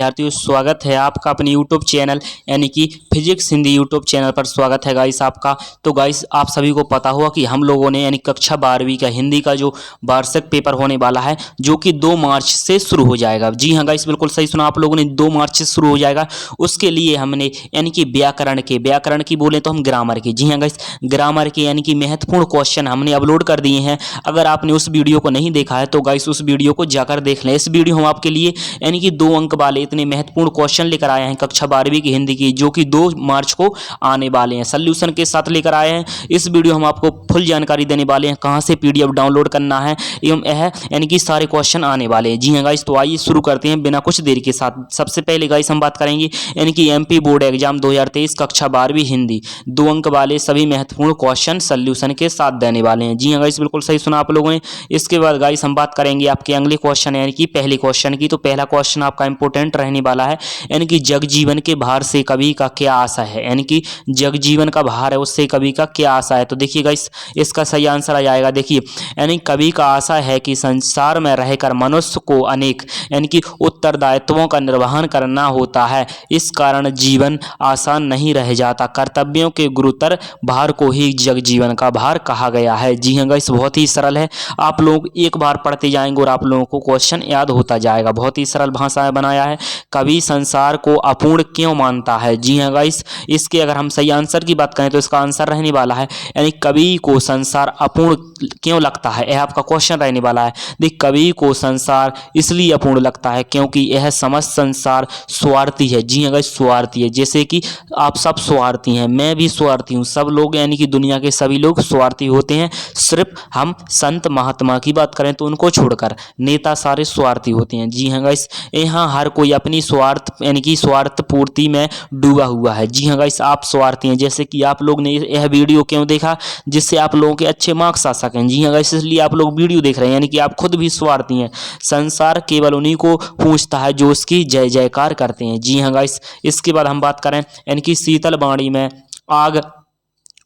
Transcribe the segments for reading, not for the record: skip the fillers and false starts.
विद्यार्थियों, स्वागत है आपका अपने यूट्यूब चैनल यानी कि फिजिक्स हिंदी यूट्यूब चैनल पर। स्वागत है गाइस आपका। तो गाइस आप सभी को पता होगा कि हम लोगों ने यानी कक्षा 12वीं का हिंदी का जो वार्षिक पेपर होने वाला है जो कि 2 मार्च से शुरू हो जाएगा। जी हाँ गाइस, बिल्कुल सही सुना आप लोगों ने, 2 मार्च से शुरू हो जाएगा। उसके लिए हमने यानी कि व्याकरण की बोले तो हम ग्रामर की, जी हाँ गाइस, ग्रामर के यानी कि महत्वपूर्ण क्वेश्चन हमने अपलोड कर दिए हैं। अगर आपने उस वीडियो को नहीं देखा है तो गाइस उस वीडियो को जाकर देख लें। इस वीडियो हम आपके लिए यानी कि 2 अंक वाले इतने महत्वपूर्ण क्वेश्चन लेकर आए हैं कक्षा 12वीं की हिंदी की, जो कि 2 मार्च को आने वाले हैं, सॉल्यूशन के साथ लेकर आए हैं। इस वीडियो हम आपको फुल जानकारी देने वाले हैं, कहां से पीडीएफ डाउनलोड करना है एवं यह यानी कि सारे क्वेश्चन आने वाले हैं। जी हां गाइस, तो आइए शुरू करते हैं बिना कुछ देर के साथ। सबसे पहले गाइस हम बात करेंगे यानी कि एमपी बोर्ड एग्जाम 2023 कक्षा 12वीं हिंदी 2 अंक वाले सभी महत्वपूर्ण क्वेश्चन सॉल्यूशन के साथ देने वाले हैं। जी हां गाइस, बिल्कुल सही सुना आप लोगों ने। इसके बाद गाइस हम बात करेंगे आपके अगले क्वेश्चन यानी कि पहले क्वेश्चन की। तो पहला क्वेश्चन आपका इंपॉर्टेंट रहने वाला है यानी कि जगजीवन के भार से कवि का क्या आशा है, यानी कि जगजीवन का भार है उससे कवि का क्या आशा है। तो देखिए गाइस इसका सही आंसर आ जाएगा। देखिए यानी कवि का आशा है कि संसार में रहकर मनुष्य को अनेक यानी कि उत्तरदायित्वों का निर्वहन करना होता है, इस कारण जीवन आसान नहीं रह जाता। कर्तव्यों के गुरुतर भार को ही जगजीवन का भार कहा गया है। जी हाँ गाइस, बहुत ही सरल है, आप लोग एक बार पढ़ते जाएंगे और आप लोगों को क्वेश्चन याद होता जाएगा। बहुत ही सरल भाषा में बनाया है। कवि संसार को अपूर्ण क्यों मानता है। जी हाँ गाइस, इसके अगर हम सही आंसर की बात करें तो इसका आंसर रहने वाला है यानी कवि को संसार अपूर्ण क्यों लगता है, यह आपका क्वेश्चन रहने वाला है। देख, कवि को संसार इसलिए अपूर्ण लगता है क्योंकि यह समस्त संसार स्वार्थी है। जी हाँ गाइस, स्वार्थी है। जैसे कि आप सब स्वार्थी हैं, मैं भी स्वार्थी हूँ, सब लोग यानी कि दुनिया के सभी लोग स्वार्थी होते हैं। सिर्फ हम संत महात्मा की बात करें तो उनको छोड़कर नेता सारे स्वार्थी होते हैं। जी हाँ गाइस, यहाँ हर कोई अपनी स्वार्थ यानी कि स्वार्थ पूर्ति में डूबा हुआ है। जी हाँ गाइस, आप स्वार्थी हैं। जैसे कि आप लोग ने यह वीडियो क्यों देखा, जिससे आप लोगों के अच्छे मार्क्स आ सकें। जी हाँ गाइस, इसलिए आप लोग वीडियो देख रहे हैं, यानी कि आप खुद भी स्वार्थी हैं। संसार केवल उन्हीं को पूछता है जो उसकी जय जयकार करते हैं। जी हाँ गाइस, इसके बाद हम बात करें यानी कि शीतल वाणी में आग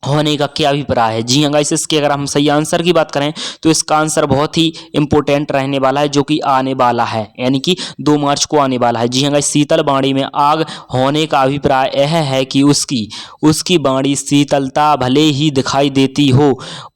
होने का क्या अभिप्राय है। जी हाँ गाइस, इसके अगर हम सही आंसर की बात करें तो इसका आंसर बहुत ही इंपॉर्टेंट रहने वाला है, जो कि आने वाला है यानी कि 2 मार्च को आने वाला है। जी हाँ गाइस, शीतल वाणी में आग होने का अभिप्राय यह है कि उसकी वाणी शीतलता भले ही दिखाई देती हो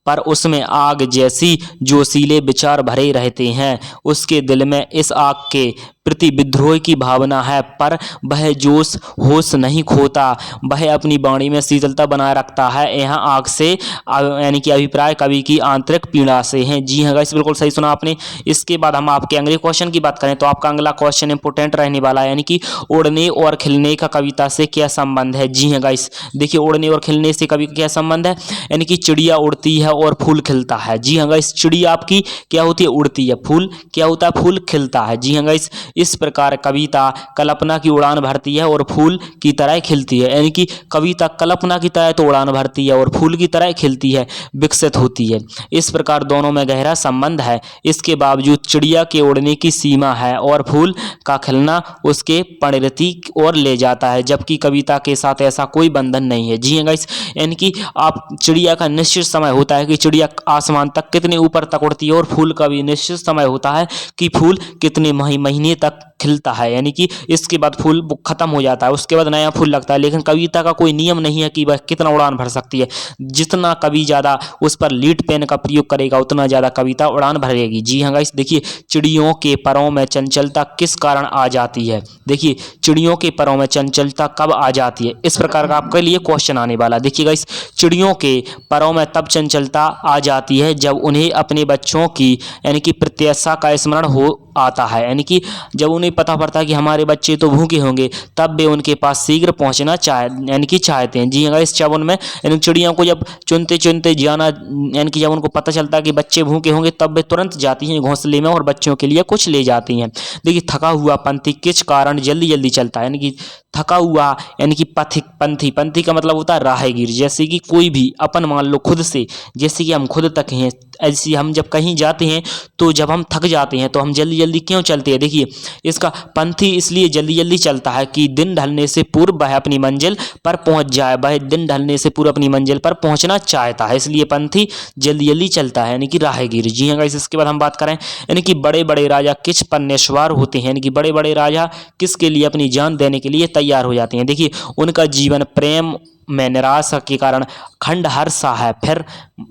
पर उसमें आग जैसी जोशीले विचार भरे रहते हैं। उसके दिल में इस आग के प्रति विद्रोह की भावना है पर वह जोश होश नहीं खोता, वह अपनी वाणी में शीतलता बनाए रखता है। यहाँ आग से यानी कि अभिप्राय कवि की आंतरिक पीड़ा से है। जी हाँ गाइस, बिल्कुल सही सुना आपने। इसके बाद हम आपके अगले क्वेश्चन की बात करें तो आपका अगला क्वेश्चन इंपोर्टेंट रहने वाला है यानी कि उड़ने और खिलने का कविता से क्या संबंध है। जी हाँ गाइस, देखिए उड़ने और खिलने से कवि का क्या संबंध है, यानी कि चिड़िया उड़ती है और फूल खिलता है। जी हाँ गाइस, चिड़िया आपकी क्या होती है, उड़ती है, फूल क्या होता है, फूल खिलता है। जी हाँ गाइस, इस प्रकार कविता कल्पना की उड़ान भरती है और फूल की तरह खिलती है, यानी कि कविता कल्पना की तरह तो उड़ान भरती है और फूल की तरह खिलती है, विकसित होती है। इस प्रकार दोनों में गहरा संबंध है। इसके बावजूद चिड़िया के उड़ने की सीमा है और फूल का खिलना उसके परिणति और ले जाता है, जबकि कविता के साथ ऐसा कोई बंधन नहीं है। जी हाँ गाइस, यानी कि आप चिड़िया का निश्चित समय होता है कि चिड़िया आसमान तक कितने ऊपर तक उड़ती है और फूल का भी निश्चित समय होता है कि फूल कितने महीने तक खिलता है, यानी कि इसके बाद फूल खत्म हो जाता है, उसके बाद नया फूल लगता है। लेकिन कविता का कोई नियम नहीं है कि वह कितना उड़ान भर सकती है। जितना कवि ज़्यादा उस पर लीड पेन का प्रयोग करेगा उतना ज़्यादा कविता उड़ान भरेगी। जी हाँ गाइस, देखिए चिड़ियों के परों में चंचलता किस कारण आ जाती है। देखिए चिड़ियों के परों में चंचलता कब आ जाती है, इस प्रकार का आपके लिए क्वेश्चन आने वाला। देखिए गाइस, चिड़ियों के परों में तब चंचलता आ जाती है जब उन्हें अपने बच्चों की यानी कि प्रत्याशा का स्मरण हो आता है, यानी कि जब उन्हें पता पड़ता है कि हमारे बच्चे तो भूखे होंगे तब वे उनके पास शीघ्र पहुंचना यानी कि चाहते हैं। जी हाँ गाइस, जब उनमें यानी चिड़ियों को जब चुनते चुनते जाना यानी कि जब उनको पता चलता है कि बच्चे भूखे होंगे तब वे तुरंत जाती हैं घोंसले में और बच्चों के लिए कुछ ले जाती हैं। देखिए थका हुआ पंथी किस कारण जल्दी जल्दी चलता है, यानी कि थका हुआ यानी कि पंथी का मतलब होता है राहगीर। जैसे कि कोई भी अपन मान लो खुद से, जैसे कि हम खुद तक हैं, ऐसे हम जब कहीं जाते हैं तो जब हम थक जाते हैं तो हम जल्दी जल्दी क्यों चलते हैं। देखिए इसका पंथी इसलिए जल्दी जल्दी चलता है कि दिन ढलने से पूर्व वह अपनी मंजिल पर पहुंच जाए, वह दिन ढलने से पूर्व अपनी मंजिल पर पहुंचना चाहता है, इसलिए पंथी जल्दी जल्दी चलता है, यानी कि राहगीर। जी हाँ गाइस, इसके बाद हम बात करें यानी कि बड़े बड़े राजा किस पर निस्वार होते हैं, यानी कि बड़े बड़े राजा किसके लिए अपनी जान देने के लिए तैयार हो जाते हैं। देखिए, उनका जीवन प्रेम में निराशा के कारण खंडहर सा है, फिर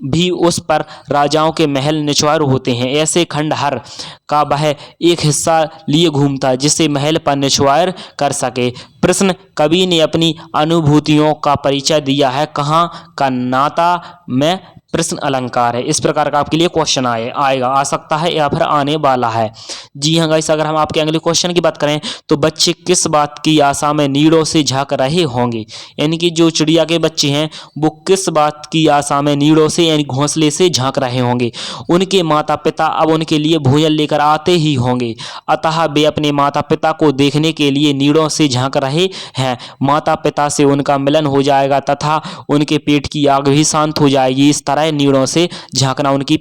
भी उस पर राजाओं के महल निछावर होते हैं। ऐसे खंडहर का वह एक हिस्सा लिए घूमता है जिसे महल पर निछावर कर सके। प्रश्न कवि ने अपनी अनुभूतियों का परिचय दिया है कहाँ का नाता में प्रश्न अलंकार है। इस प्रकार का आपके लिए क्वेश्चन आएगा, आ सकता है या फिर आने वाला है। जी हाँ गाइस, अगर हम आपके अगले क्वेश्चन की बात करें तो बच्चे किस बात की आशा में नीड़ों से झांक रहे होंगे, यानी कि जो चिड़िया के बच्चे हैं वो किस बात की आशा में नीड़ों से यानी घोंसले से झांक रहे होंगे। उनके माता पिता अब उनके लिए भोजन लेकर आते ही होंगे, अतः वे अपने माता पिता को देखने के लिए नीड़ों से झांक रहे हैं। माता पिता से उनका मिलन हो जाएगा तथा उनके पेट की आग भी शांत हो जाएगी। इस तरह नीड़ों से झांकना उनकी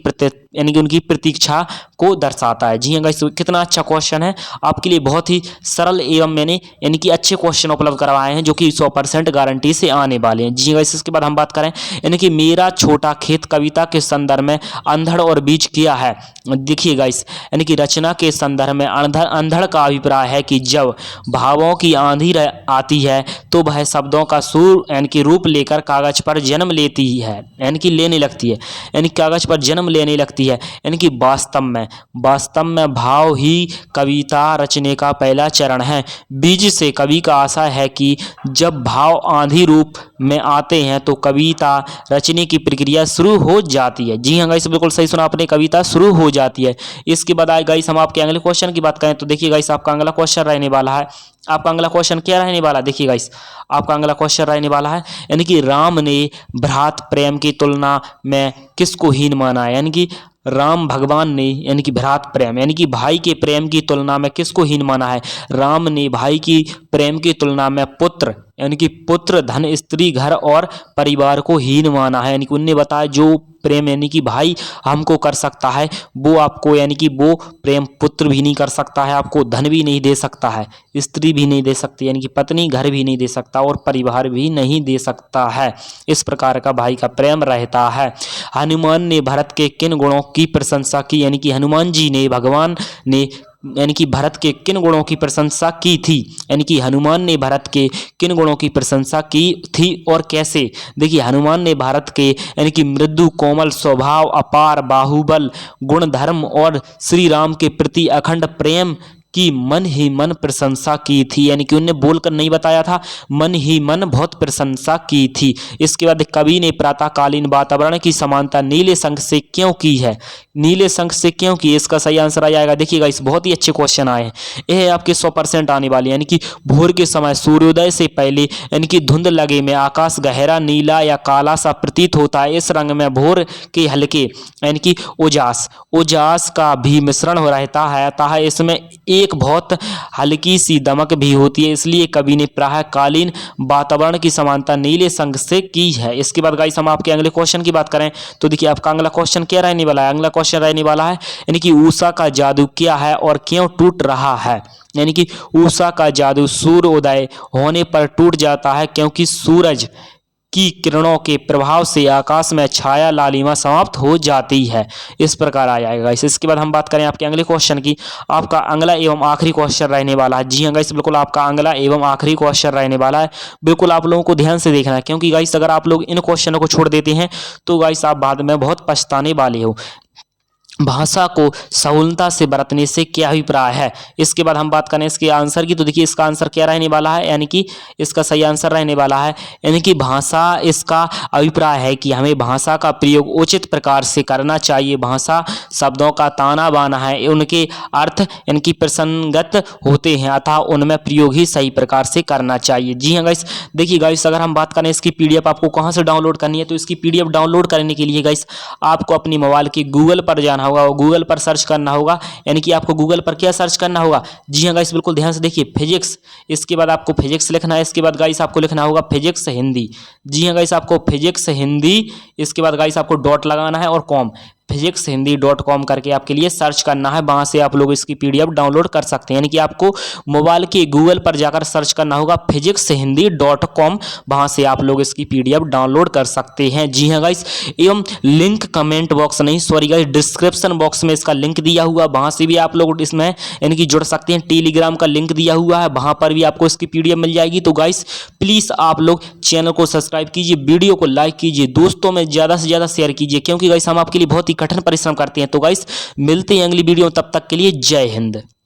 प्रतीक्षा को दर्शाता है। जी हाँ गाइस, कितना अच्छा क्वेश्चन है, आपके लिए बहुत ही सरल एवं मैंने यानी कि अच्छे क्वेश्चन उपलब्ध करवाए हैं जो कि 100% गारंटी से आने वाले हैं। जी हाँ गाइस, इसके बाद हम बात करें यानी कि मेरा छोटा खेत कविता के संदर्भ में अंधड़ और बीज किया है। देखिए गाइस, यानी कि रचना के संदर्भ में अंधड़ का अभिप्राय है कि जब भावों की आंधी आती है तो वह शब्दों का सुर यानी कि रूप लेकर कागज पर जन्म लेती है, यानी कि लेने लगती है, यानी कागज पर जन्म लेने लगती है। यानी कि वास्तव में भाव ही कविता रचने का पहला चरण है। बीज से कवि का आशा है कि जब भाव आंधी रूप में आते हैं तो कविता रचने की प्रक्रिया शुरू हो जाती है। जी हाँ गाइस, बिल्कुल सही सुना आपने, कविता शुरू हो जाती है। इसके बाद आए गाइस हम आपके अगले क्वेश्चन की बात करें तो देखिए गाइस, आपका अगला क्वेश्चन रहने वाला है, आपका अगला क्वेश्चन क्या रहने वाला है, देखिए गाइस आपका अगला क्वेश्चन रहने वाला है यानी कि राम ने भ्रात प्रेम की तुलना में किसको हीन माना है। यानी कि राम भगवान ने यानी कि भ्रात प्रेम यानी कि भाई के प्रेम की तुलना में किसको हीन माना है। राम ने भाई की प्रेम की तुलना में पुत्र यानी कि पुत्र, धन, स्त्री, घर और परिवार को हीन माना है। यानी कि उनने बताया जो प्रेम यानी कि भाई हमको कर सकता है वो आपको यानी कि वो प्रेम पुत्र भी नहीं कर सकता है, आपको धन भी नहीं दे सकता है, स्त्री भी नहीं दे सकती यानी कि पत्नी, घर भी नहीं दे सकता और परिवार भी नहीं दे सकता है। इस प्रकार का भाई का प्रेम रहता है। हनुमान ने भरत के किन गुणों की प्रशंसा की, यानी कि हनुमान जी ने भगवान ने यानी कि भरत के किन गुणों की प्रशंसा की थी, यानी कि हनुमान ने भरत के किन गुणों की प्रशंसा की थी और कैसे। देखिए, हनुमान ने भरत के यानी कि मृदु कोमल स्वभाव, अपार बाहुबल, गुण, धर्म और श्री राम के प्रति अखंड प्रेम की मन ही मन प्रशंसा की थी, यानी कि उन्हें बोलकर नहीं बताया था, मन ही मन बहुत प्रशंसा की थी। इसके बाद कवि ने प्रातःकालीन वातावरण की समानता नीले संख से क्यों की है, नीले संख से क्यों की, इसका सही आंसर आ जाएगा। देखिएगा, इस बहुत ही अच्छे क्वेश्चन आए हैं, यह आपके 100% आने वाले, यानी कि भोर के समय सूर्योदय से पहले यानी कि धुंध लगे में आकाश गहरा नीला या काला सा प्रतीत होता है। इस रंग में भोर के हल्के यानी कि ओजास का भी मिश्रण हो रहता है, अतः इसमें एक बहुत हल्की सी दमक भी होती है, इसलिए कवि ने प्रातःकालीन वातावरण की समानता नीले संग से की है। इसके बाद गाइस हम आपके अगले क्वेश्चन की बात करें तो देखिए आपका अगला क्वेश्चन क्या रहने वाला है, अगला क्वेश्चन रहने वाला है यानी कि उषा का जादू क्या है और क्यों टूट रहा है। यानी कि उषा का जादू सूर्योदय होने पर टूट जाता है क्योंकि सूरज की किरणों के प्रभाव से आकाश में छाया लालिमा समाप्त हो जाती है। इस प्रकार आ जाएगा। इसके बाद हम बात करें आपके अगले क्वेश्चन की, आपका अगला एवं आखिरी क्वेश्चन रहने वाला है। जी हाँ गाइस, बिल्कुल आपका अगला एवं आखिरी क्वेश्चन रहने वाला है, बिल्कुल आप लोगों को ध्यान से देखना है, क्योंकि गाइस अगर आप लोग इन क्वेश्चनों को छोड़ देते हैं तो गाइस आप बाद में बहुत पछताने वाले हो। भाषा को सहुलता से बरतने से क्या अभिप्राय है। इसके बाद हम बात करें इसके आंसर की, तो देखिए इसका आंसर क्या रहने वाला है, यानी कि इसका सही आंसर रहने वाला है यानी कि भाषा, इसका अभिप्राय है कि हमें भाषा का प्रयोग उचित प्रकार से करना चाहिए। भाषा शब्दों का ताना बाना है, उनके अर्थ यानी कि प्रसंगत होते हैं, अतः उनमें प्रयोग ही सही प्रकार से करना चाहिए। जी हाँ गाइस, देखिए गाइस अगर हम बात करें इसकी पीडीएफ आपको कहाँ से डाउनलोड करनी है, तो इसकी पीडीएफ डाउनलोड करने के लिए गाइस आपको अपनी मोबाइल के गूगल पर जाना होगा और गूगल पर सर्च करना होगा, यानी कि आपको गूगल पर क्या सर्च करना होगा। जी हाँ गाइस, बिल्कुल ध्यान से देखिए, फिजिक्स, इसके बाद आपको फिजिक्स लिखना है, इसके बाद गाइस आपको लिखना होगा फिजिक्स हिंदी। जी हाँ गाइस, आपको फिजिक्स हिंदी, इसके बाद गाइस आपको डॉट लगाना है और कॉम, physicshindi.com करके आपके लिए सर्च करना है। वहाँ से आप लोग इसकी PDF डाउनलोड कर सकते हैं, यानी कि आपको मोबाइल के गूगल पर जाकर सर्च करना होगा physicshindi.com। वहाँ से आप लोग इसकी PDF डाउनलोड कर सकते हैं। जी हाँ गाइस, एवं लिंक कमेंट बॉक्स नहीं, सॉरी गाइस, डिस्क्रिप्शन बॉक्स में इसका लिंक दिया हुआ, वहाँ से भी आप लोग इसमें यानी कि जुड़ सकते हैं। टेलीग्राम का लिंक दिया हुआ है, वहाँ पर भी आपको इसकी PDF मिल जाएगी। तो गाइस प्लीज़ आप लोग चैनल को सब्सक्राइब कीजिए, वीडियो को लाइक कीजिए, दोस्तों में ज़्यादा से ज़्यादा शेयर कीजिए, क्योंकि गाइस हम आपके लिए बहुत ही कठिन परिश्रम करते हैं। तो गाइस मिलते हैं अगली वीडियो, तब तक के लिए जय हिंद।